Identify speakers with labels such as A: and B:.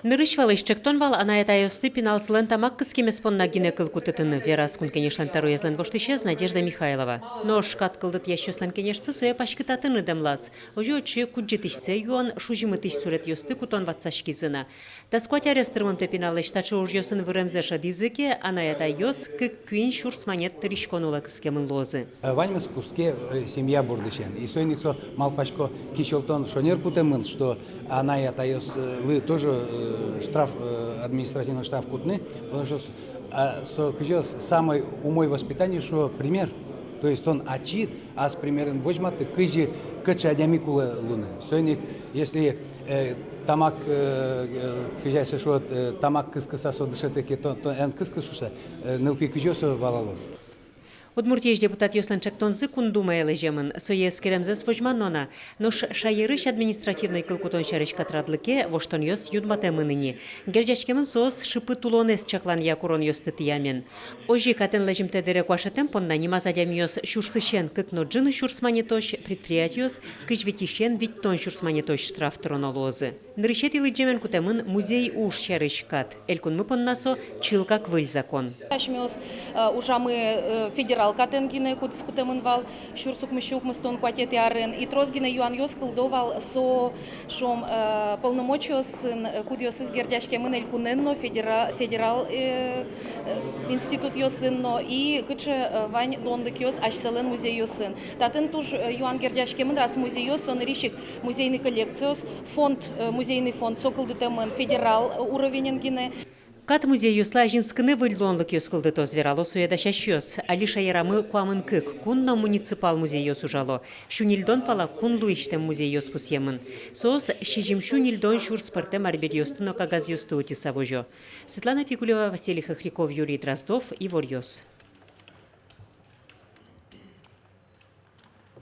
A: Нырышвалы чектонвал анаятайосты пеналсылын тамак кыскемес понна гинекыл кутытыны Верас кун кенешлен таруезлен боштышез Надежда Михайлова. Но шкат кылдыт ящослен кенешцы суя пашкытатыны демлаз. Ожо очи куджетишсе юан шужимытыш сурет йосты кутон ватсашкизына. Таскуать арестырмын пепиналыш тачы уж йосын вырымзеша дизыке анаятайос кык кюин шурс манет тыришконула кыскемын лозы.
B: Ваньмас куске семья бурдышен. И сойниксо малпачко кичелтон шонер кутемын, что анаятайос лы тоже штраф, административный штраф кутны, потому что самое умой воспитание, что пример, то есть он очит, а с примером возьмат, кыжи кыча адямикула луны. Сойник, если тамак кыжайся, что тамак кыскаса содышетеки, то эн кыскасуса, нылпи кыжосо валалос.
A: Удмуртиеш депутат Йослан Чактонзы кундумаялы жемын, соес керемзес вожманнона, нош шайырыш административный кылкутон шарыш катрадлыке воштон йос юдматемыныни. Герджачкемын соос шипы тулонес чаклан якурон йостытиямен. Ожи катен лежим тедере куашетем понна нимазадям йос шурсышен кыкно джины шурсманетош предприятиос кыжветишен виттон шурсманетош штраф тронолозы. Нырышет илы джемен кутемын музей уж шарыш кат. Элькун мы поннасо чилка квыль закон.
C: Катенгине кутискутемынвал шурсук мышук мыстон кватет ярен и трозгине юан йос кылдовал со шом полномочия сын кудиос из гердяшкемын элькуненно федерал институт йосынно и кыче вань лондык йос ашселен музей йосын. Татын туж юан гердяшкемын раз музей йос он ришик музейный коллекциос фонд музейный фонд сокылдытемын федерал уровененгине.
A: Кат музей юсла жинскыны выльлонлык юскылды тозверало суеда шащёс. Алиша ярамы куамын кык, кунна муниципал музей йос ужало. Шунильдон пала кунлу иштем музей йос пусемын. Соос шижим шунильдон шур спорте марбер йосты, но кагаз йосты утисавожо. Светлана Пикулева, Василий Хохряков, Юрий Дроздов, Ивор Йос.